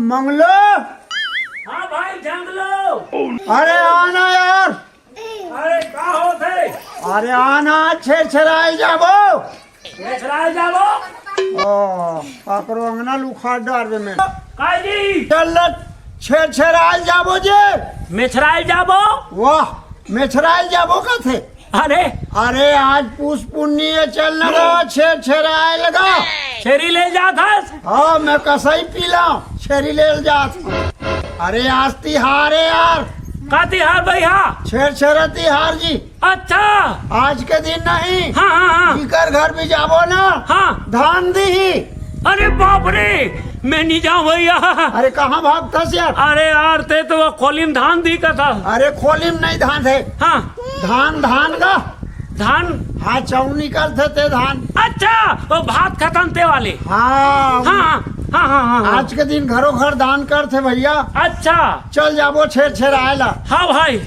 मंगलो। हाँ भाई जंगलो। अरे आना यार। अरे का होते? अरे आना छेड़छेड़ाई जाबो। छेड़छेड़ाई जाबो। ओ पकड़ो अंगना लुखाड़ डारबे में। काजी चल छेड़छेड़ाई जाबो जे। मेछराई जाबो। वाह मेछराई जाबो का थे। अरे अरे आज पूछ पुण्य चलना रहा छेड़छेड़ाई लगा। छेरी ले जात हस। हाँ मैं कसाई पीला छेरी ले जात। अरे आज तिहार है यार। का तिहार भैया? छेड़छेड़ा तिहार जी। अच्छा आज के दिन नहीं। हाँ हाँ हाँ जीकर घर भी जाबो ना। हाँ। धान दी। अरे बाप रे मैं नहीं जाऊँ भैया। अरे कहाँ भागता यार? अरे यार ते तो वो खोली में धान दी का था। अरे खोली में नहीं धान थे। हाँ धान का धान। हाँ चौनी करते थे धान। अच्छा वो भात खत्म थे वाले। हाँ हाँ हाँ हाँ हाँ आज के दिन घरों घर दान करते भैया। अच्छा चल जाबो छेड़छेड़ाएला। हाँ भाई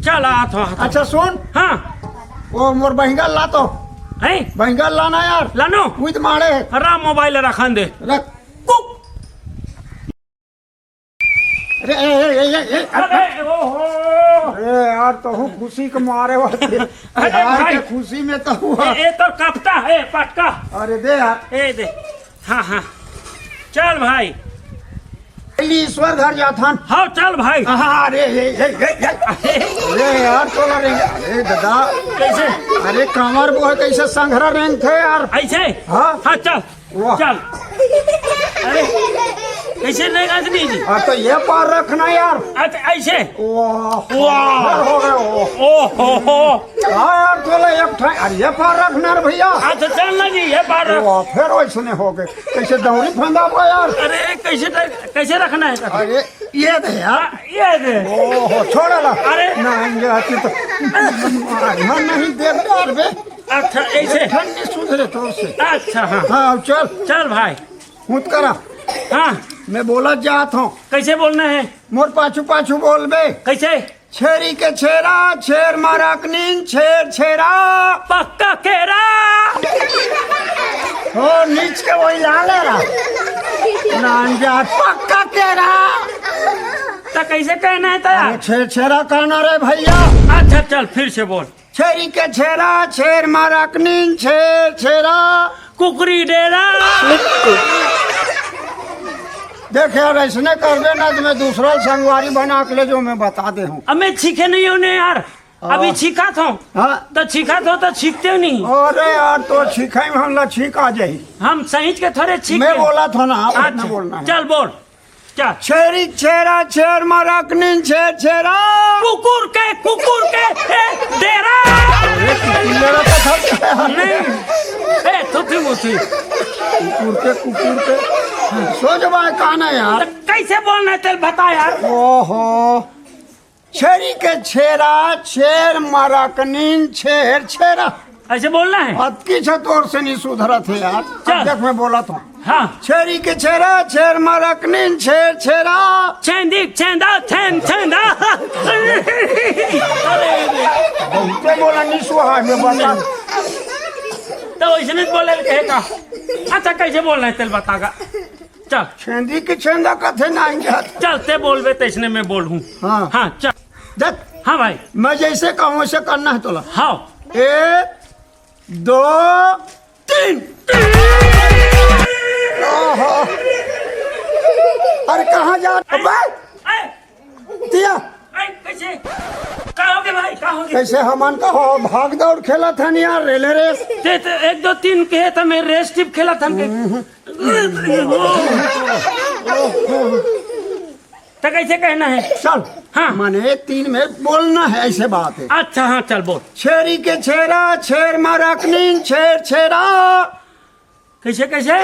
चल आ। अच्छा सुन। हाँ वो मोर बहिंगल ला तो है बहिंगल लाना यार। लानो उत मारे है। राम मोबाइल रखन दे। रख। कुक। अरे अरे ओहो अरे यार तो हूँ खुशी के मारे वाले। अरे यार भाई। के खुशी में तो हुआ। ये तो कपता है पक्का। अरे दे यार। ए दे। हाँ हाँ चल भाई। ईश्वर घर जाथन। हाँ चल भाई। अरे अरे यार तो अरे दादा कैसे? अरे कमर वो है कैसे संघरा रेंग थे यार। ऐसे हाँ हाँ चल वाह। चल। अरे कैसे नहीं आदमी जी? तो ये पार रखना यार। अच्छा ऐसे। वाह वाह। हो गए वो। ओहो हाँ यार चलो एक ठाई। अरे ये पार रखना रे भैया। अच्छा चल ना जी ये बार। वाह फिर वैसने हो गए कैसे दौड़ी फंदा हुआ यार। अरे कैसे रखना है? अरे ये दे यार। ये दे। ओहो छोड़ा ला। अरे। नहीं आती तो नहीं दे यार बे। अच्छा ऐसे। ठंडी सुधरे तो से। अच्छा हाँ हाँ चल चल भाई। हुत करा। हाँ मैं बोला जात हूँ। कैसे बोलना है? मोर पाछू पाछू बोल बे। कैसे? छेरी के छेरा छेर मारकनीन छेर छेरा। पक्का केरा। हो नीच के वही लाल नान जात पक्का केरा। तो कैसे कहना है तैयार? छेर छेरा कहना रे भैया। अच्छा चल फिर से बोल। छेरी के छेरा छेर मारकनीन छेर छेरा। कुकरी डेरा। देख यार ऐसने करबे ना तो मैं दूसरा संगवारी बना के ले जो मैं बता दे हूँ। अब मैं छीखे नहीं हूँ यार। अभी छीखा था हाँ तो छीखा था तो छीखते नहीं। अरे यार तो छीखा में हम छीक आ जाही। हम सहीज के थोड़े छीख। मैं बोला था ना आप अच्छा, बोलना है। चल बोल चल। छेरी छेरा छेर मारकनीन छेर छेरा। कुकुर के डेरा। मेरा तो था नहीं ए थुथी मुथी। कुकुर के सोच बाय काना यार। तो कैसे बोलना है तेल बता यार। ओहो छेरी के छेरा छेर मारकनीन छेर छेरा। ऐसे बोलना है। अब की तौर से नहीं सुधरा थे यार। अब देख मैं बोला था। हाँ छेरी के छेरा छेर मारकनीन छेर छेरा। छेंदी छेंदा छेंदा। बहुते बोला नहीं सुहा मैं बता। तो इसने बोले कहेगा। अच्छा कैसे बोलना है तेल बतागा। चल छेंदी के छेंदा कथे नहीं जात। चलते बोलबे तो इसने मैं बोलूं। हाँ हाँ चल। देख हाँ भाई। मैं जैसे कहूँ वैसे करना है तोला। हाँ 1 2 3। ओहो अरे कहाँ जा दिया कैसे कहोगे भाई कहोगे? कैसे हमन का हो भाग दौड़ खेला था नहीं यार रेले रेस। ते 1 2 3 कहे तो मैं रेस टिप खेला था। तो कैसे कहना है? चल हाँ मने 3 में बोलना है ऐसे बात है। अच्छा हाँ चल बोल। छेरी के छेरा छेर मारकनीन छेर छेरा। कैसे कैसे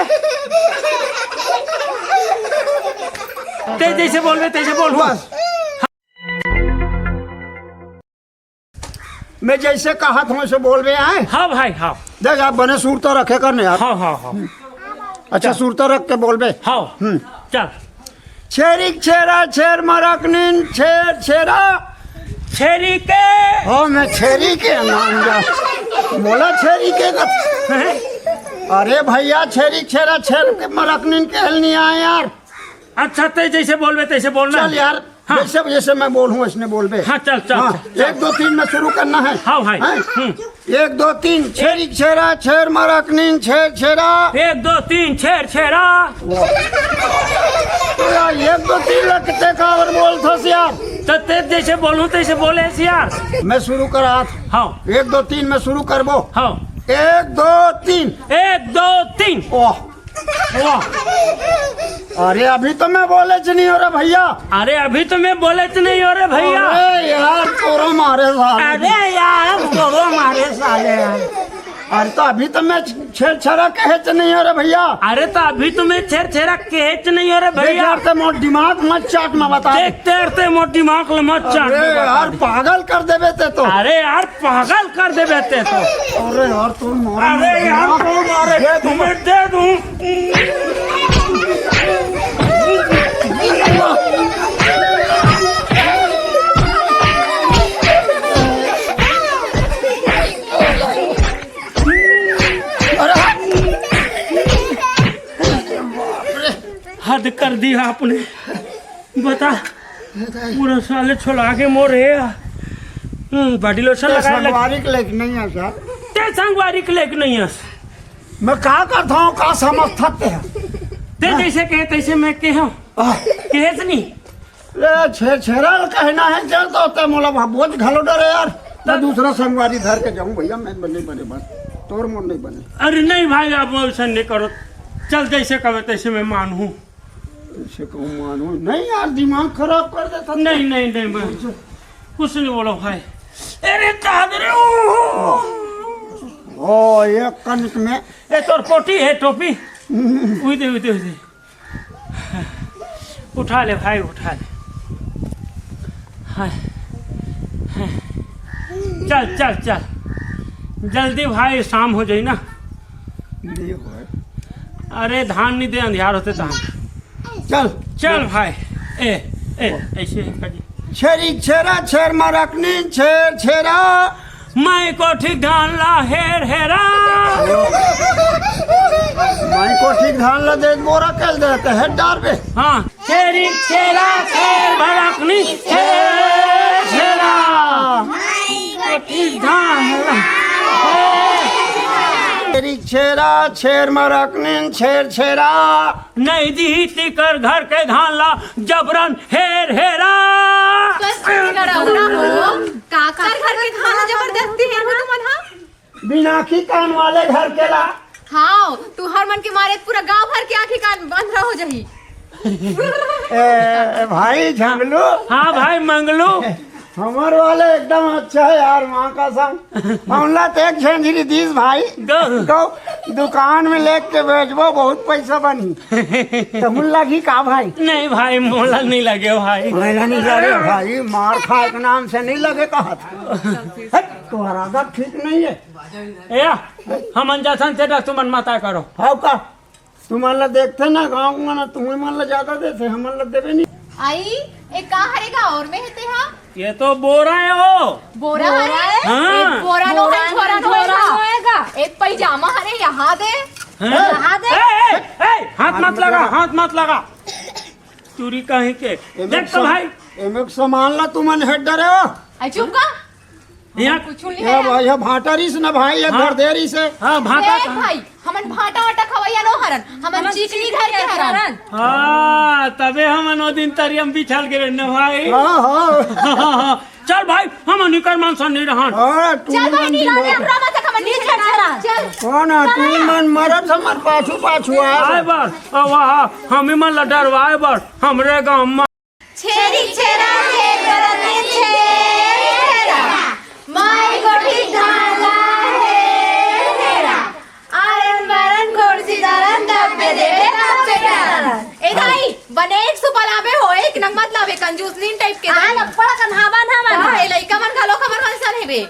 ते जैसे बोल तैसे बोल बस मैं जैसे कहा था वैसे बोल रहे हैं। हाँ भाई हाँ देख आप बने सूर तो रखे करने यार। हाँ हाँ हाँ अच्छा सूर तो रख के बोल बे। हाँ चल छेरिक छेरा छेर मरकनीन छेर छेरा छेरी के हाँ मैं छेरी के नाम जा बोला छेरी के अरे भैया छेरी छेरा छेर के मरकनीन के हल नहीं आए यार। अच्छा ते जैसे बोल तैसे बोलना चल यार हाँ। जैसे जैसे मैं बोलूँ इसने बोल बे। हाँ चल चल, हाँ, चल। 1 2 3 में शुरू करना है। हाँ भाई 1 2 3 छेरिक छेरा छेर मरकनीन छेर छेरा 1 2 3 छेर छेरा। तो यार 1 2 3 लगते का और बोल था यार। तो ते जैसे बोलूं तैसे बोले यार। मैं शुरू करा था। हाँ 1 2 3 में शुरू करबो। हाँ 1 2 3 1 2 3 ओह वाह अरे अभी तो मैं बोले नहीं हो रहा भैया। अरे अभी तो मैं बोले तो नहीं हो रे भैया। अरे यार तोरो मारे साले। अरे यार तोरो मारे साले। अरे तो अभी तो मैं छेड़ छड़ा कहे नहीं हो रहा भैया। अरे तो अभी तो मैं छेर छेरा कहे नहीं हो रे भैया। यार तो मोट दिमाग मत चाट में बता। देखते मत दिमाग मत चाट। अरे यार पागल कर देवे ते तो। अरे यार पागल कर दे बेटे तो। अरे यार तू मार। अरे यार तू मारे तुम्हें दे दूं। हद कर दिया आपने। बता पूरा साले छोड़ा के मोरे बॉडी लोशन लगा संगवारी के लेके नहीं है सर। ते संगवारी के लेके नहीं है। मैं कहा करता हूँ का समझता है। ते जैसे कहे तैसे मैं कहे कहे नहीं। छेरा कहना है चल तो होता मोला बोझ घलो डरे यार। मैं दूसरा संगवारी धर के जाऊँ भैया मैं नहीं बने बस तोर मोर नहीं बने। अरे नहीं भाई आप ऐसा नहीं करो। चल जैसे कहे तैसे मैं मानू। ऐसे कहूँ मानू नहीं यार दिमाग खराब कर देता। नहीं नहीं नहीं मैं कुछ नहीं बोलो भाई। अरे चादरे ओ ये कनक में ये तोर पोटी है टोपी। उधे उधे उधे उठा ले भाई उठा ले। हाँ चल चल चल जल्दी भाई शाम हो जाए ना। अरे धान नहीं दे अंधियार होते धान। चल चल भाई ए ए ऐसे छेरी छेरा छेर मरकनी छेर छेरा मैं को ठीक धान ला हेर हेरा। माई को ठीक धान ला दे बोरा कल देते है डार पे। हाँ छेरी छेरा छेर मरकनी छेर छेरा मैं को ठीक धान ला छेरी छेरा छेर मरकनी छेर छेरा नहीं दी तिकर घर के धान ला जबरन हेर हेरा। जबरदस्ती है वो तुम हाँ? बिनाखी कान वाले घर के ला। हाँ तू हर मन के मारे पूरा गांव भर के आंखें कान बंद रहो जही। भाई झंगलू। हाँ भाई मंगलू हमारे वाले एकदम अच्छा है यार माँ का संग हमला तो एक झंझरी दीस भाई तो दुकान में लेके के बेचबो बहुत पैसा बनी तो लगी का भाई। नहीं भाई मोला नहीं लगे भाई। मोला नहीं लगे भाई मार खाए के नाम से नहीं लगे कहा था। तुम्हारा आदत ठीक नहीं है। या हम जासन से तुम माता करो। हाँ का तुम्हारा देखते ना गाँव में ना तुम्हें मान ला ज्यादा देते हमारे देवे नहीं। आई एक कहाँ हरेगा और में हेते हा? ये तो बोरा है वो। बोरा हरे? हाँ। एक बोरा नो है छोरा नो होएगा। एक पैजामा हरे यहाँ दे। यहाँ दे। हाथ मत लगा हाथ मत लगा। चोरी कहीं के देख तो भाई एमे सामान ला तुमन हेड डरे हो। आई चुप का यहाँ कुछ नहीं ये है भाई ये भाटारी से ना भाई ये हाँ। घरदेरी से। हाँ भाटा देख भाई हमन भाटा वाटा खवैया नो हरन हमन चिकनी घर के हरन। हाँ तबे हम नौ दिन तरियम बिछल गिरे न भाई। हाँ हाँ चल भाई हम निकर मानसन नहीं रहन। हाँ तू चल भाई मन नीला में हमरा मत हमन नीचे चढ़ा चल। कौन है तू मन मरद हमर पाछू पाछू आए बर वाह हम मन ला डरवाए बर हमरे गांव में छेरी छेरा छेर करते छेरा माई गोठी धाला है तेरा आरन बारन घोड़ सीधा बने एक सुपल आवे हो एक नंग मत लावे कंजूस नीन टाइप के आ ना पड़ा कन हावन हावन हां ए लइका मन घलो खबर मन सन हेबे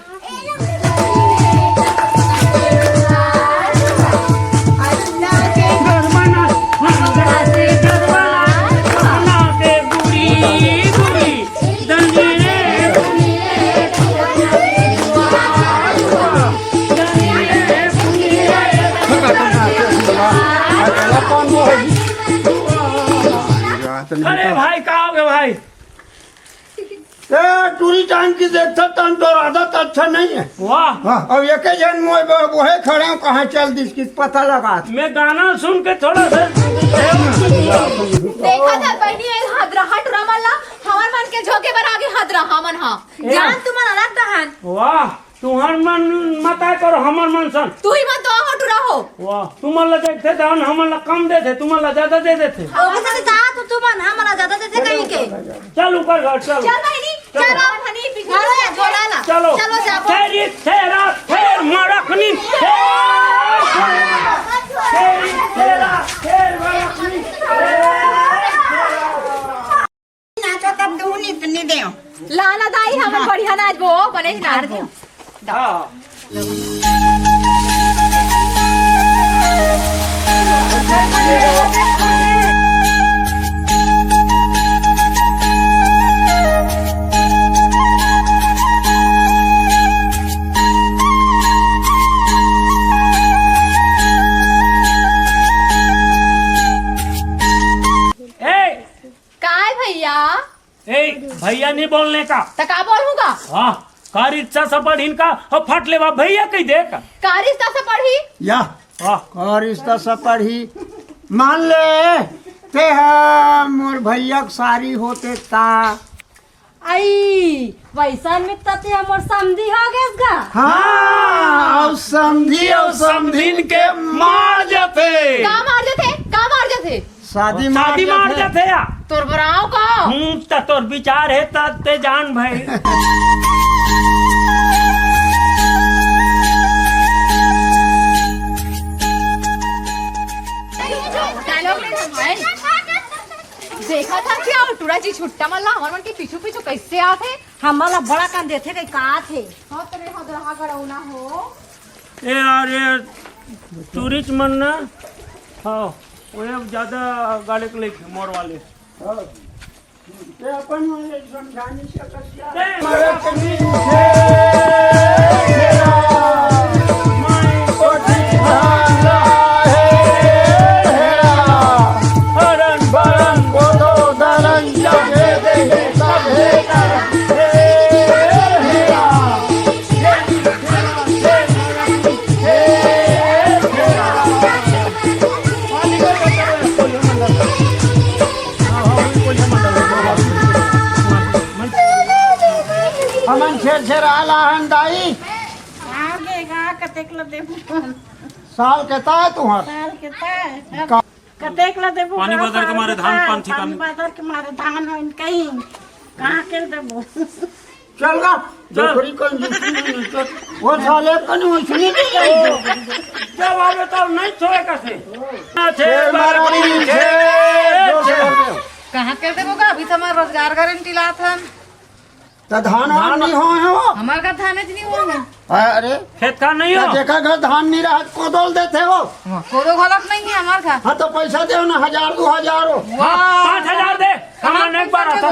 अरे भाई कहाँ हो गए भाई? टूरी टाइम की देखता तन तो आदत अच्छा नहीं है। वाह, हाँ, अब एक जन वो है खड़े हो कहाँ चल दी इसकी पता लगा। मैं गाना सुन के थोड़ा सा देखा था बहनी हदरा हटरा मल्ला हमर मन के झोके पर आगे हदरा हमन हां जान तुमन अलग दहन वाह, तुम्हार मन मत आए करो हमर मन सन। तू ही मत दो हटरा हो वाह, तुम्हारा देखते दान हमारा कम देते, तुम्हारा ज्यादा दे देते। ओके से जा तो तुमन हमरा ज्यादा देते कहीं के चल ऊपर घर चल चल बहनी चलो हनी पीछे अरे झोला ला चलो चलो जा तेरी तेरा फेर मरकनी तेरी तेरा फेर मरकनी नाचो तब दूनी तनी दे लाना दाई हमन बढ़िया नाच बो बने नाच बो हाँ काय भैया ए भैया नहीं बोलने का। त का बोलूंगा हाँ, कार इच्छा से पढ़ीन का और फट ले भैया कही दे का। का रिश्ता से पढ़ी या वाह, और रिश्ता सब पढ़ी मान ले ते हम मोर भैया सारी होते ता आई वैसन में तते हमर समधी हो गेस गा हाँ और समझी के मार जाते, का मार जाते शादी शादी मार जाते या तोर बराव का तोर विचार है ते जान भाई। देखा था क्या टूरा जी छुट्टा मल्ला हमार मन के पीछू पीछू कैसे आते हमला बड़ा कान देथे कई का थे हां तने हदरा गड़ौना हो ए यार ये टूरिस्ट मन ना हाँ वो ज्यादा गाड़ी के लेके मोर वाले अपन वाले समझाने से कसिया हमन छेड़ आला हन दाई आगे गा कतेक ल देबू साल कहता है तुम्हार साल के ता कतेक ल देबू पानी बदर के मारे धान पान ठिकाने। पानी बदर के मारे धान होइन कहीं कहां के देबू चल गा जोखरी कोई नहीं चल वो साले कन वो सुनी जब आवे तो नहीं छोड़े कैसे कहां कर देबो का अभी तो हमार रोजगार गारंटी लात हम तो धान वान नहीं हो है वो हमार का थाने नहीं होंगे अरे खेत का नहीं हो देखा घर धान नहीं रहा कोदोल देते हो कोदो गलत नहीं है हमार का हाँ तो पैसा दे ना 1000 2000 हो 5000 दे हमारे एक बार आता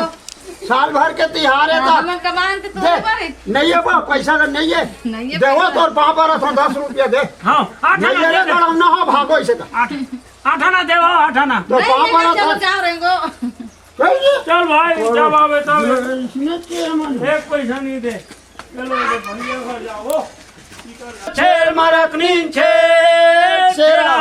साल भर के तिहार है हम कमान ते तो पर नहीं है बा पैसा का नहीं है नहीं है देवो तो पापा रहा 10 रुपया दे हाँ आठ नहीं आना है दे गड़म ना हो भागो इसे का आठ आना दे आठ आना तो पापा चलो रहा जा रहेंगे चल भाई जब आवे तब इसमें क्या मन एक पैसा नहीं दे चलो भैया घर जाओ छेर मारकनी छेर शेरा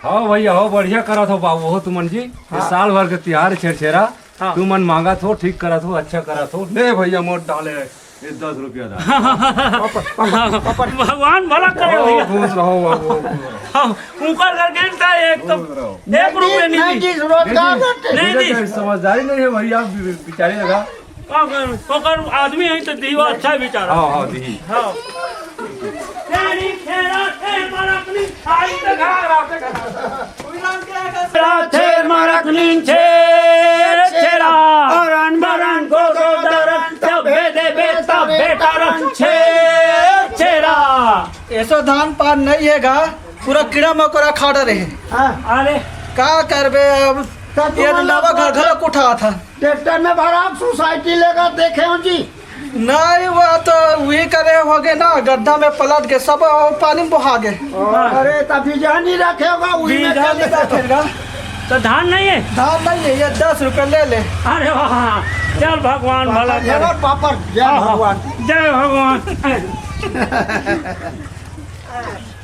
हाँ भैया हो बढ़िया करा थो बाबू हो तुमन जी ये साल भर के त्योहार छेड़ा हाँ। तुमन मांगा थो ठीक करा थो अच्छा करा थो ले भैया मोट डाले ये 10 रुपया दा भगवान भला करे भैया खुश रहो बाबू हाँ, ऊपर करके इनका एक तो 1 रुपया नहीं नहीं दी जी रोजगार करते नहीं दी मेरे समझदारी नहीं है भैया बेचारे लगा का करूं? ओकर आदमी है तो दीवा अच्छा बेचारा हाँ हाँ दी हाँ तेरी खेरा थे मरकनी आई तो घर आके छेर मारकनी ऐसा धान पान नहीं हैगा, पूरा कीड़ा मकोड़ा खा रहे हैं। हाँ, अरे का करबे अब, तब ये तुम नवा घर घर उठा था। ट्रैक्टर में भरा सोसाइटी लेकर देखे हो जी। नहीं वो तो वही करे हो गए ना, गड्ढा में पलट के सब पानी में बहा गए। अरे तभी जान ही रखे होगा वही में बीजा कर नहीं देगा। रखेगा। तो धान नहीं है? धान नहीं है, ये 10 रुपए ले ले। अरे वाह, चल भगवान भला करे। जय पापड़, जय भगवान। जय भगवान।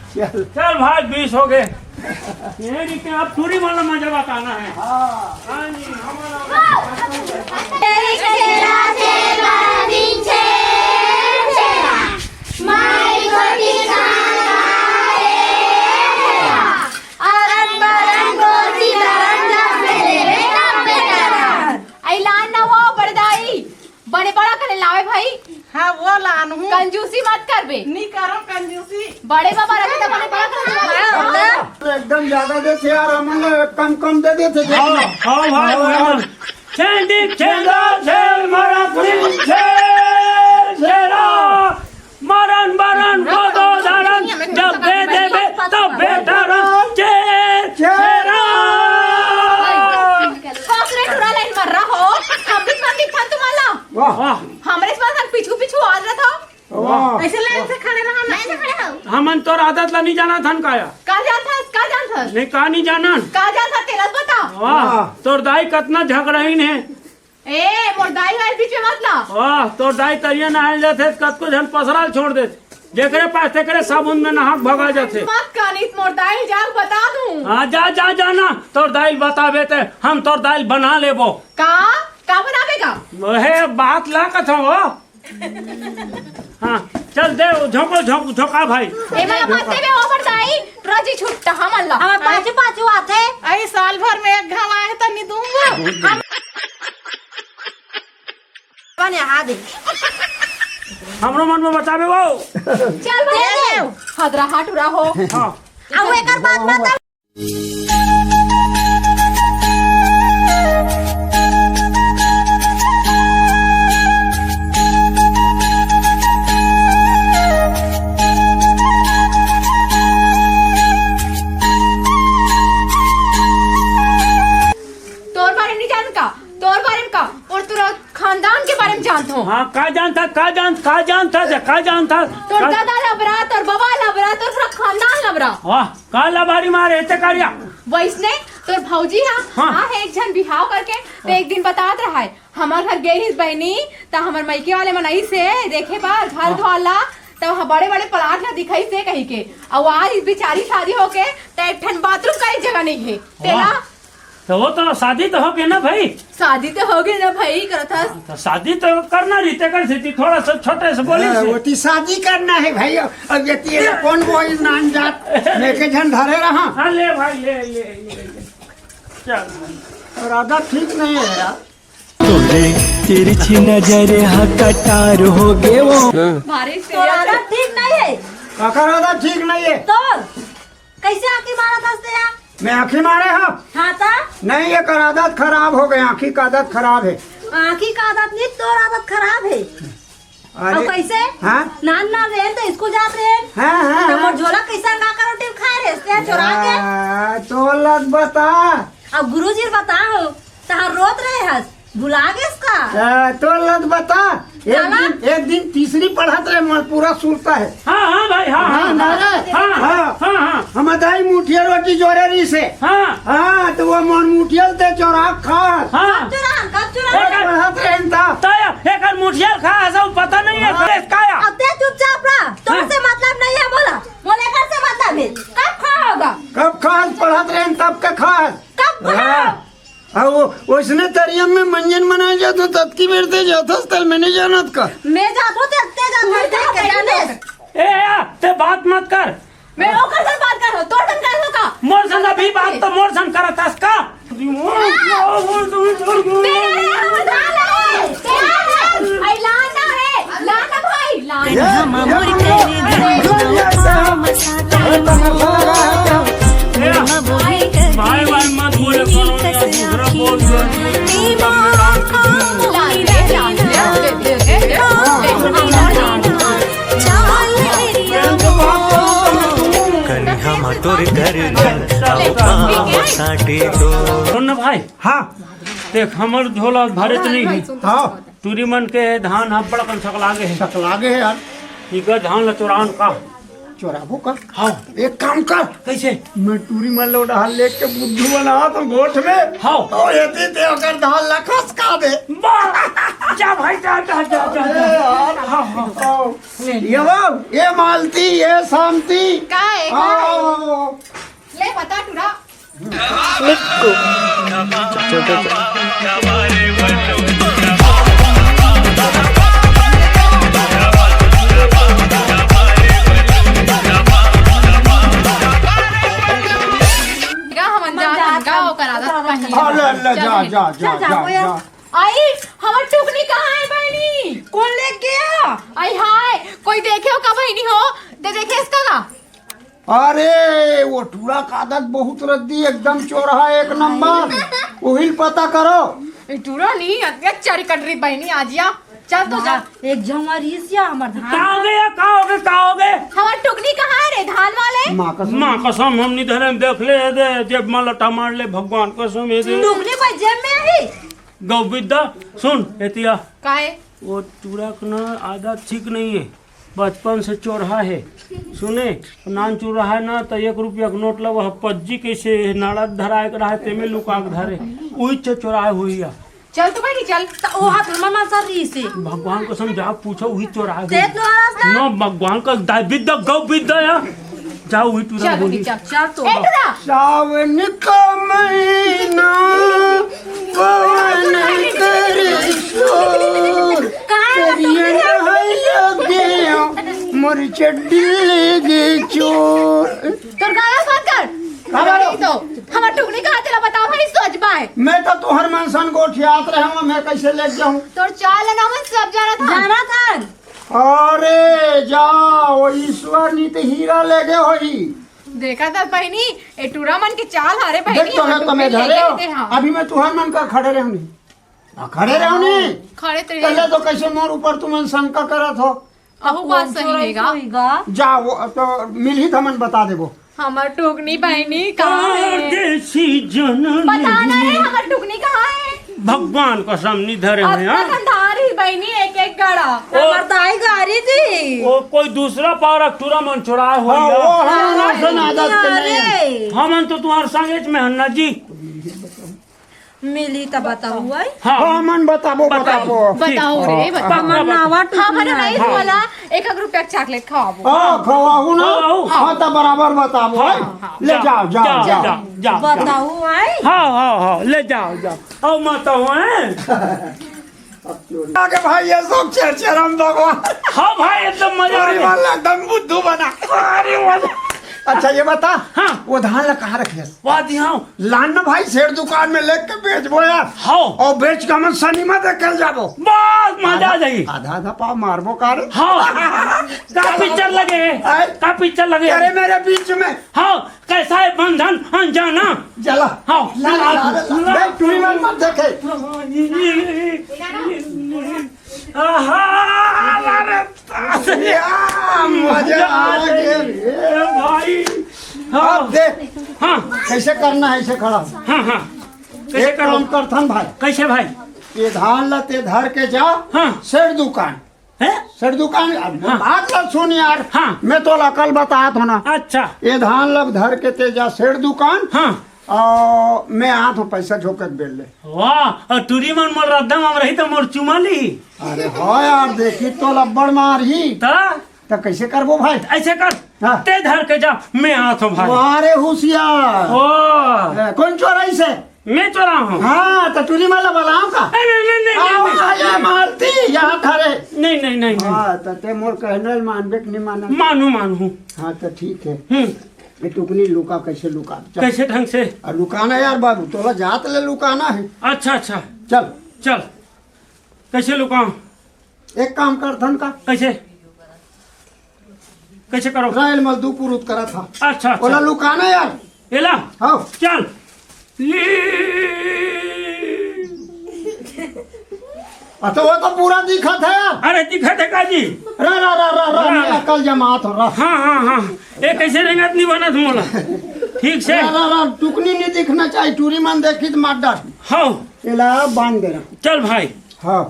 चल चल भाई 20 हो गए। ये नहीं कि आप पूरी वाला मजा बताना है। हाँ जी, बड़े बड़ा करे लावे भाई। हाँ वो लान हूँ, कंजूसी मत कर बे। नहीं करो कंजूसी। बड़े बाबा रखे तो बड़े बड़ा करे। एकदम ज्यादा देते यार, हमने कम कम दे देते। हाँ भाई, चेंडी चेंदा चेल मरा कुड़ी चेला मरन मरन दो धरन जब बे देबे तब बेटरन चेला। काकरे टुरा लाइन मर रहा हो, हम भी मंदिर था तुम्हारा। वाह, हमारे पास पीछू पीछू आ रहा था। वाह, ऐसे लाइन से खड़े रहो, लाइन से खड़े हो। हमन तोर आदत ला नहीं जाना थन काया। का जान था नहीं का नहीं जानन। का जान था तेरा बता। वाह, तोर दाई कितना झगड़ाइन है। ए मोर दाई वाले बीच में मत ला। वाह, तोर दाई तरिया नहाए जाते कतको जन पसराल छोड़ देते, जेकरे पास तेकरे साबुन में नहा भगा जाते। मत कानित मोर दाई जाग बता दूं। हाँ जा जा जाना, तोर दाई बताबे ते हम तोर दाई बना लेबो। का बनावेगा? वहे बात ला कथो हो। हाँ चल दे झोंको झोंका भाई। ए मला मत देबे ओवर दाई, रजी छुट्टा हम अल्लाह। हमें पाँचों पाँचों आते। आई साल भर में एक घाव आए तो नहीं दूंगा। बने हाथ हमरो मन में बताबे वो। चल भाई हदरा हाटुरा हो। हाँ अब एक बात बता। तोर बारे में जान का, तोर बारे में का और तेरा खानदान के बारे में जानता हूँ। हाँ का जानता तोर दादा लबरा, तोर बाबा लबरा, तोर पूरा खानदान लबरा। वाह का लबारी मारे ते कारिया। वैसने तोर भौजी हाँ है एक जन बिहाव करके तो एक दिन बतात रहा है हमार घर गई बहनी तो हमार मैके वाले मनई से देखे बार घर धोला तो बड़े बड़े प्लाट ना दिखाई से कहीं के और आज इस बेचारी शादी होके तो एक ठन बाथरूम का ही जगह नहीं है तेरा। तो वो तो शादी तो हो गई ना भाई। शादी तो हो गई ना भाई करता। तो शादी तो करना रीते कर थी, थोड़ा सा छोटे से बोली से। वो शादी करना है भाई। अब ये तेरा कौन बोई नान जात लेके झन धरे रहा। हाँ ले भाई ले चल। और आदत ठीक नहीं है यार। तिरछी नजर कटार हो गए वो। भारी से तोरा ठीक नहीं है। काकर आदत ठीक नहीं है। तो कैसे आके मारा था तेरा? मैं आँखी मारे हाँ। हाँ था? नहीं ये कर आदत खराब हो गई, आँखी का आदत खराब है। आँखी का आदत नहीं, तोर आदत खराब है। अरे अब कैसे? हाँ नान ना रहे तो इसको जात रहे। हाँ हाँ तो मोर झोला कैसा ना करो टिप खाए रे इसके चुरा के। तो लग बता। अब गुरुजी बताओ तहां रोत रहे हस भुला गए इसका। तो लग बता। एक दिन तीसरी पढ़त रहे मन पूरा सुनता है। हाँ भाई हाँ हाँ नारे हाँ हम दाई मुठिया रोटी जोरे रही से। हाँ तो वो मन मुठिया दे चौराक खा। हाँ कब चुरा पढ़त रहे था। एक मुठिया खा सब पता नहीं है काया। अब ते चुपचाप रहा, तुमसे मतलब नहीं है बोला, बोले घर से मतलब है। कब खा होगा? कब खास पढ़त रहे तब का खास। कब खा? उसने तरियम में मंजन बनाए जाते तत्की बेरते जाता तल मैंने जानत का। मैं जातो ते जाने। ते बात मत कर। मैं ओकर से बात कर तोड़ दन कर हो का मोर संग अभी बात तो मोर संग करत हस का। लाना है लाना भाई भाई भाई मत बोले दूसरा बोल लाना मोर कर पाँव साटे दो। सुन भाई हाँ देख हमर झोला भरत नहीं है हाँ टूरी मन के धान हम बड़ा कन सकलागे है सकलागे है यार ठीक है धान लचुरान का चोराबो कर हाँ एक काम कर कैसे मैं टूरी मन लो डाल लेके के बुद्धू बना तो गोठ में हाँ ओ येती ते अगर धान ला खसका दे वाह! जा भाई जा जा जा जा, जा। हाँ हाँ ये मालती ये शांति का है आओ ले बता टूरा हाँ, ले जा जा जा जा आई हमार टुकनी कहाँ है बहनी कौन ले गया? आई हाय कोई देखे हो का बहनी हो दे देखे इसका का अरे वो टूरा का आदत बहुत रद्दी एकदम चोरहा एक नंबर वही पता करो टूरा नहीं चरी कटरी बहनी आजिया चल तो जा एक झमरिया हमर धान का हो गया का हो गया का हो गया हमार टुकनी कहाँ है रे धान वाले माँ कसम माँ कसम हम नहीं धरे देख ले दे जब माला टमार ले भगवान कसम ये दे टुकनी भाई जेब में है गौ विद्या सुन एतिया का है वो चूड़ा का ना आदत ठीक नहीं है बचपन से चोरहा है सुने नान चूरा है ना तो 1 रुपया का नोट लगा पज्जी कैसे नाड़ा धराए रहा है तेमे लुका के धरे वही चोराए हुई है चल तो बहनी चल तो ओ हाथ में मासा री से भगवान को समझा पूछो वही चोराए ते हुई तो आरास नो भगवान का विद्या गौ विद्या या जाओ वही टूरा चल बोली चल चल तो ए टूरा सावन का महीना पवन करे शोर तेरिया लगे मोर चड्डी ले गे चोर तोर गाना बंद कर बाबा तो हमार टुकनी कहाँ तेरा बताओ भाई सोच बाय मैं तो तुहर मनसन गोठियात रहे मैं कैसे ले जाऊं तोर चाल ना मन सब जाना था जाना था अरे जाओ ईश्वर नी तो हीरा ले गए होई देखा था बहनी ए टूरा मन के चाल हारे बहनी देख तो है तो मैं धरे हो अभी मैं तुहर मन का खड़े रहूंगी खड़े रहूंगी खड़े तेरे पहले तो कैसे मोर ऊपर तुम शंका करत हो अहू बात सही हैगा जाओ तो मिल ही थमन बता देबो हमार टुकनी बहनी कहाँ है परदेसी जननी बताना है हमार टुकनी कहाँ है भगवान को सामने धरे हुए अपना हैं कंधारी बहनी एक एक गड़ा हमर दाई गारी थी वो कोई दूसरा पारक टूरा मन चुराए हुई हाँ, वो है हमारा सन आदत के नहीं है। अरे हम तो तुम्हारे संगेज में हन्ना जी मिली तो बताओ हुआ हाँ हाँ मन बताबो बताबो बताओ रे बताओ हमर नावा हमारा नहीं बोला 1 रुपया चॉकलेट खाओ हाँ खवाहू ना खवाहू। हाँ तो बराबर बताबो ले जाओ जाओ जाओ जाओ बताओ आई हाँ हाँ हाँ ले जाओ जाओ और माता हैं आगे भाई ये सब चरचरम भगवान हाँ भाई एकदम मजा आ पूरी गया वाला एकदम बुद्धू बना अच्छा ये बता हाँ। वो धान ला कहाँ रखे वाह दिहाओ लान ना भाई शेर दुकान में लेके बेचबो यार हाँ और बेच के हम सनीमा देख जाबो बहुत मजा आ जाएगी आधा आधा पाव मारबो कार हाँ का पिक्चर लगे आए। का पिक्चर लगे अरे मेरे बीच में हाँ कैसा है बंधन अनजाना चला हाँ ला ला ला देख तू ही मत देखे या, मजा आ गया भाई अब देख हाँ कैसे करना है ऐसे खड़ा हाँ हाँ कैसे एक करो काम करथन भाई कैसे भाई ये धान लते धर के जा हाँ शेर दुकान है शेर दुकान बात लग सुन यार हाँ। मैं तो कल बताया था ना अच्छा ये धान लग धर के ते जा शेर दुकान हाँ और मैं आ तो पैसा झोंकत बेल ले वाह और टूरी मन मोर रद्दम हम रही तो मोर चुमा ली अरे हाँ यार देखी तो लब्बड़ मार ही ता तो कैसे करबो भाई ऐसे कर हाँ। ते धर के जा मैं हाथ हूँ भाई मारे होशियार ओ कौन चोराई से मैं चोरा हूँ हाँ तो टूरी माला बलाओ का आओ, आया मारती यहाँ खड़े नहीं नहीं नहीं नहीं हाँ तो ते मोर कहने मानबे कि नहीं माना मानू मानू हाँ तो ठीक है ये टुकनी लुका कैसे लुका चल। कैसे ढंग से और लुकाना यार बाबू तोला जात ले लुकाना है अच्छा अच्छा चल चल कैसे लुकाऊं एक काम कर धन का कैसे कैसे करो रायल मजदू पुरुत करा था अच्छा बोला अच्छा लुकाना यार एला हाँ चल ली तो वो तो पूरा दिखा था यार अरे दिखा देखा जी रा रा रा रा रा मैं अकल जमात हो रहा हाँ हाँ हाँ ये कैसे रेंगत नहीं बना तुम बोला ठीक से टुकनी नहीं दिखना चाहिए, टूरी मन देखी तो मार डाल। हाँ एला बांध दे रहा। चल भाई। हाँ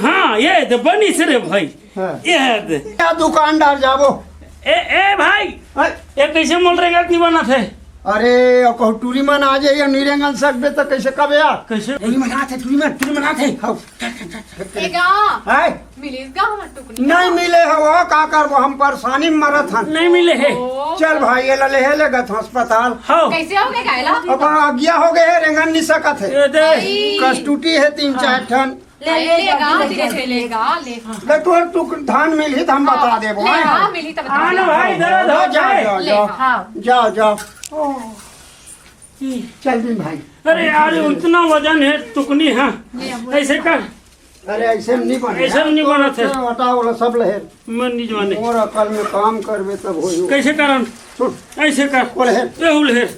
हाँ ये तो बनी से रे भाई। हाँ। ये दे। क्या दुकानदार जाबो। ए भाई ये कैसे मोल रहेगा की बना थे? अरे कहू टूरी मन आ जाइए निरेंगन सकबे तो कैसे कब यार कैसे टूरी मन आते टूरी मन आते हाय मिलेगा हमार टुकनी नहीं मिले हो का करबो हम परेशानी में मरत हन। नहीं मिले है। चल भाई ये ले लेगा तो अस्पताल। हाँ कैसे हो गए गायला अब आज्ञा हो गए है रेंगन नहीं सकत है, ये दे। कस्तूटी है 3-4 ठन। लेगा धीरे धीरे लेगा ले ले तू धान मिली तो हम बता देबो। लेगा मिली तब हाँ ना भाई दर्द हो जाए। जाओ जाओ चल दिन भाई। अरे यार इतना वजन है टुकनी। हाँ ऐसे कर। अरे ऐसे नहीं बने, ऐसे नहीं बना थे। हटा वाला सब लहर मन नहीं जवाने। और अकल में काम करबे तब होई। कैसे करन? सुन ऐसे कर। वो लहर ये लहर।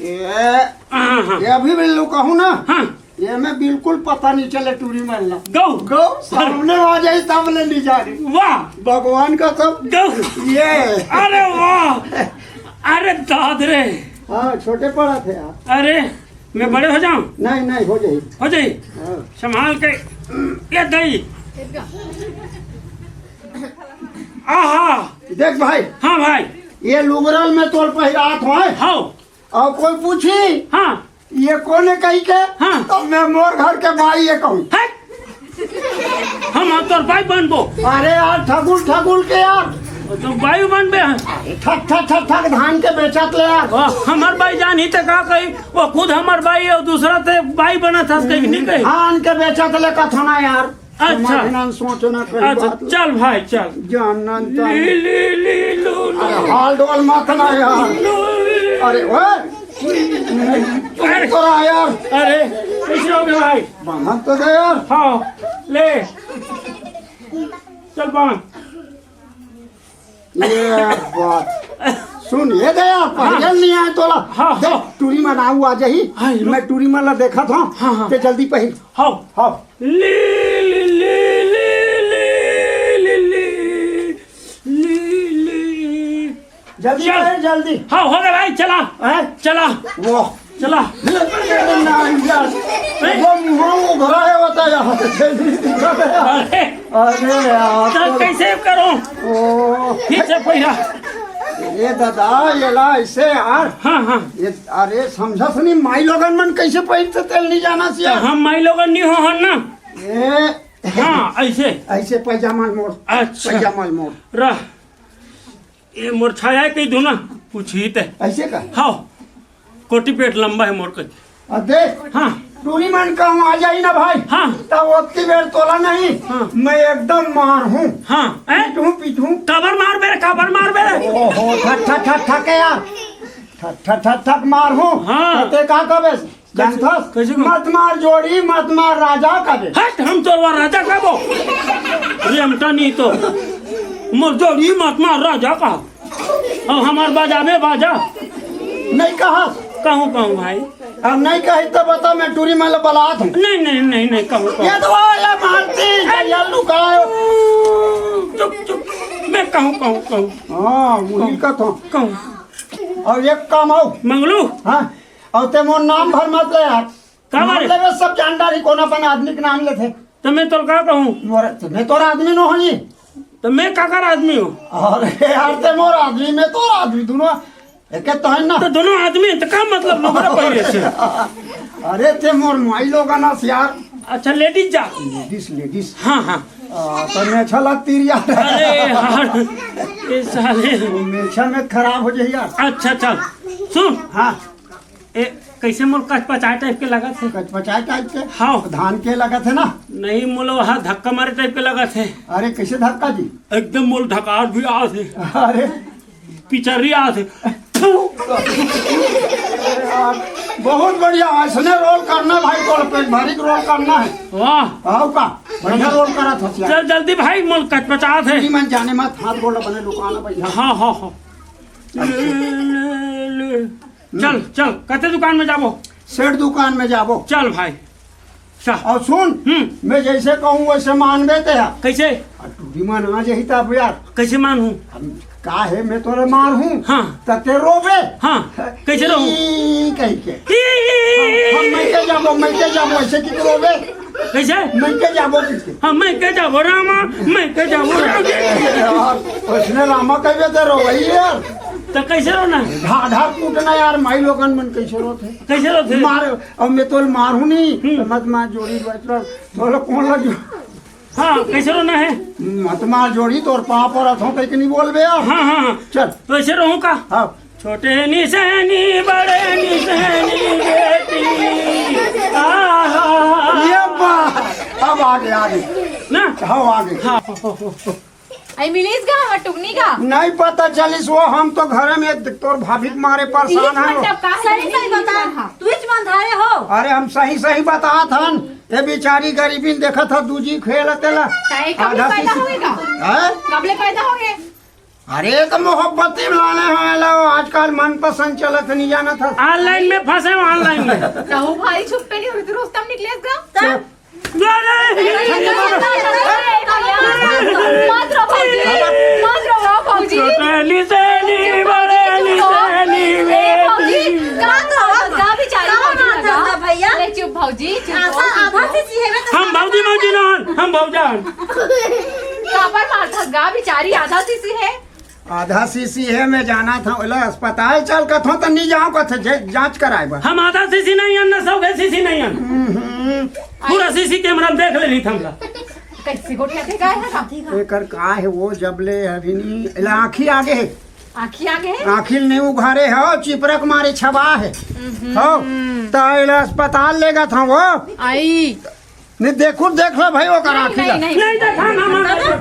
ये हाँ हाँ ये अभी भी लोग कहूँ ना हाँ ये में बिल्कुल पता नहीं चले टूरी मारना। गौ गौ सामने आ जाए तब ले नहीं जा रही। वाह भगवान का सब गौ। ये अरे वाह। अरे दाद रे। हाँ छोटे पड़ा थे आप। अरे मैं बड़े हो जाऊं? नहीं हो जाए। हो जाए हाँ। संभाल के ये दही। आहा देख भाई हाँ भाई ये लुगरल में तोड़ पहिरात हो हाँ और कोई पूछी हाँ ये कौन है कही के हाँ। तो मैं मोर घर के भाई ये कहूँ। है हम तोर भाई बनबो। अरे यार ठगुल के यार तो भाई बनबे ठक धान के बेचत ले यार। हमार भाई जान ही तो का कही वो खुद हमार भाई और दूसरा ते भाई बना था कहीं नहीं कही। धान के बेचत ले कथना यार। अच्छा। समझना सोचना कहीं अच्छा बात चल भाई चल। जानना ली ली ली लो अरे हाल डोल मत ना यार। अरे अरे तोरा यार अरे कैसे हो गया भाई? बांध तो दे यार। हाँ ले चल बांध। ये बात सुन ये दे यार पहल नहीं आए तोला। हाँ, देख हाँ। टूरी मन आऊ आ जाही। हाँ, रुक। मैं टूरी मन ला देखा था। हाँ, हाँ। ते जल्दी पहिल। हाँ हाँ ली ली ली ली ली ली ली ली जल्दी चल। पहिल जल्दी। हाँ हो गया भाई चला हैं? चला वो चला। नहीं यार वो मुँह उभरा है बता यार। अरे अरे यार तो कैसे करूं? ओ फिर से पहिरा। ये दादा ये ला ऐसे यार। हाँ हाँ ये अरे समझा सुनी माई लोगन मन कैसे पहिल से तेल नहीं जाना तो सिया। हम माई लोग नहीं हो हन ना। ये हाँ ऐसे ऐसे पैजामा मोड़ अच्छा पैजामा मोड़ रह ये मोर छाया कही दू ना पूछी ते। ऐसे का। हाँ कोटी पेट लंबा है मोर का। अब देख हाँ टूरी मन का आ जाई ना भाई हाँ तब उतनी बेर तोला नहीं। हाँ। मैं एकदम मार हूँ हाँ पीटूं। कबर मार बेरे कबर मार बेरे। ओहो ठक यार ठक मार हूँ। हाँ। ते का कबे जानथस कैसे को? मत मार जोड़ी मत मार राजा कबे। हट हम तो राजा कबो रेमटा नहीं तो मोर जोड़ी मत मार राजा का। अब हमार बाजाबे बाजा नहीं कहा कहूँ कहूँ भाई। अब नहीं कही तो बता मैं टूरी में बलात हूँ। नहीं नहीं नहीं नहीं कहूँ ये तो ये मारती ये लुकायो। चुप चुप मैं कहूँ कहूँ कहूँ हाँ वही का तो कहूँ और एक काम हो मंगलू। हाँ और ते मोर नाम भर मत ले यार। का नाम बारे? लेवे सब जानदारी कौन अपन आदमी के नाम लेते। तो मैं तो क्या कहूँ? मैं तोरा आदमी न हो जी। तो मैं काकर आदमी हूँ? अरे यार ते मोर आदमी में तोर आदमी दोनों एक तो है ना। तो दोनों आदमी तो क्या मतलब लोग पहले से। अरे ते मोर माई लोग ना यार। अच्छा लेडीज जा। लेडीज हाँ हाँ तो मेछा लगती यार। अरे यार ये साले। मेछा में खराब हो जाए यार। अच्छा चल सुन। हाँ ए कैसे मोर कच पचाए टाइप के लगा थे? कचपचाए टाइप के। हाँ धान के लगा थे ना। नहीं मोल वहाँ धक्का मारे टाइप के लगा थे। अरे कैसे धक्का जी। एकदम मोल ढकार भी आ थे अरे पिचरी आ थे। यार बहुत बढ़िया ऐसने रोल करना भाई को पेट भारी रोल करना है। वाह आओ का बढ़िया रोल करा था यार। चल जल्दी भाई मोल कच पचा थे। मन जाने मत हाथ गोला बने लुकाना भैया। हाँ हाँ हाँ ले। चल चल कते दुकान में जाबो? सेठ दुकान में जाबो। चल भाई चल। और सुन मैं जैसे कहूँ वैसे मान देते हैं। कैसे? विमान आ जही तब यार कैसे मानू? का है मैं तोरे मार हूँ हाँ ते रोबे हाँ कैसे रहूं? कह के हम मैं के जाबो ऐसे कि रोबे कैसे मैं के जाबो किसके हाँ मैं के जाबो रामा मैं के जाबो उसने रामा कहे ते रोई यार तो कैसे रोना? ढाढा कूटना यार माई लोगन मन कैसे रोते कैसे रोते? मार अब मैं तो मारू नहीं मत मार जोड़ी बचल बोलो कौन लग हाँ कैसे रोना है? मत मार जोड़ी तोर पाप और अथों कह के नहीं बोलबे यार हाँ हाँ हाँ चल तो ऐसे रहूं का? हाँ छोटे निशानी बड़े निशानी बेटी ये बात अब आगे ना हाँ आगे हाँ आई मिलीस का हमर टुकनी का नहीं पता चलिस वो हम तो घर में तोर भाभी के मारे परेशान है मतलब का सही सही बता तू मन धारे हो। अरे हम सही बतात हन ये बेचारी गरीबी देखा था दूजी खेल तेला काहे कब पैदा होएगा? हैं? कबले पैदा हो गए? अरे तो मोहब्बती में लाने हैं आजकल मन पसंद चलत नहीं जाना था ऑनलाइन में फंसे ऑनलाइन में रहू भाई छुपे नहीं होते रोस्तम निकलेस का मत रो भौजी छोटे निशानी बड़े निशानी बेटी का बेचारी मारता भैया ले चुप भौजी आधा से सीहे हम भौजी मौजी न हम भौजान कापर मारता गा बेचारी आधा सीसी है आधा सीसी है मैं जाना था बोला अस्पताल चल का था तो नहीं जाऊँ का जांच कराए बा हम आधा सीसी नहीं अन सब है सीसी नहीं अन पूरा सीसी कैमरा में देख लेनी थमला कैसे गोटिया के गाय है एकर का है वो जबले अभी नहीं आँखी आगे है आँखी आगे है आखिर नहीं उघारे हो चिपरक मारे छबा है हो तो अस्पताल लेगा था वो आई नहीं देख लो भाई वो करा नहीं नहीं नहीं देखा ना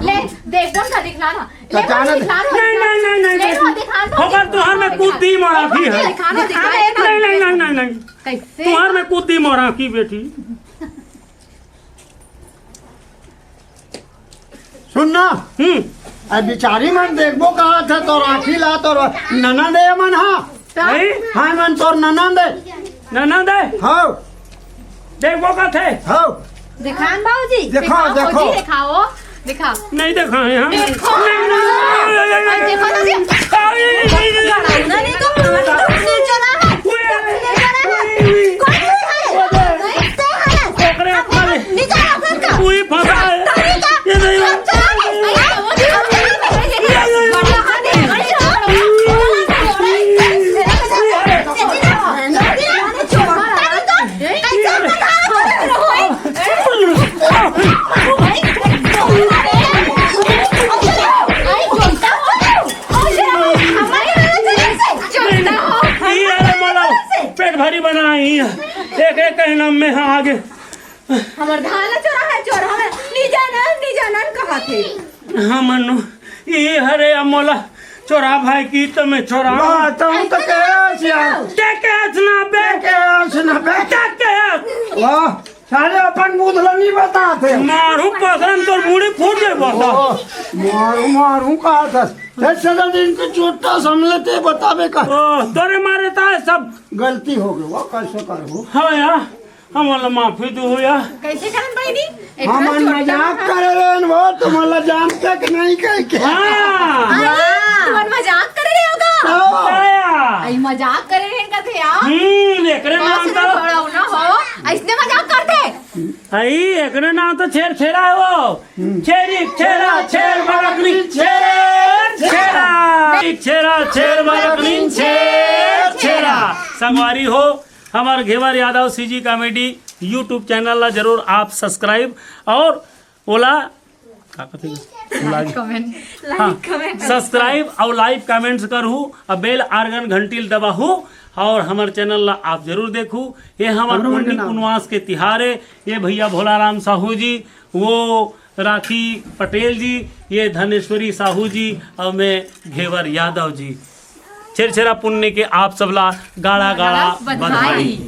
ले देखो ना दिखलाना नहीं होकर तुहार में कूदी मोराखी है नहीं कैसे तुहार में कूदी मोराखी बेटी सुनना अब बेचारी मन देखबो कहा था तो राखी ला तो ननद है मन हाँ मन तोर ननद दे हो देखो का थे हो दिखान बाबूजी दिखाओ दिखा नहीं देखा है हम देखो देखो नहीं तो नीचे ना है कोई फंसा है ये नहीं पेट भरी बनाई एक एक नाम में हाँ आगे हमर धान चोरा है नी जाना कहा थे हाँ मनु ये हरे अमोला चोरा भाई की तो मैं चोरा तो वाह सारे अपन बुधल नहीं बताते मारू पसंद तो मुड़ी फूट जाए बता मारू कहा था इनके चोटा समझते बतावे का तोरे मारे था सब गलती हो गई वो कैसे करो हाँ यार हमारा माफी दो यार कैसे करन बहनी हम मजाक करे रहे वो तुम्हारा जानते कि नहीं कह के तुम मजाक कर रहे होगा आई मजाक कर रहे हैं कथे यार एकरे नाम तो थोड़ा ना हो ऐसने मजाक करते आई एकरे नाम तो छेर छेरा है वो छेरी छेरा छेर बरकनी छेर छेरा छेरा छेर बरकनी छेर छेरा संगवारी हो हमारे Ghevar Yadav CG comedy YouTube channel ला जरूर आप सब्सक्राइब और ओला सब्सक्राइब और लाइव कमेंट्स करू और बेल आर्गन घंटी दबाहू और हमारे चैनल ला आप जरूर देखू। ये हमारे मंडी पुनवास के तिहारे ये भैया भोलाराम साहू जी वो राखी पटेल जी ये धनेश्वरी साहू जी और मैं घेवर यादव जी छेरछेरा पुण्य के आप सबला गाड़ा गाड़ा बधाई।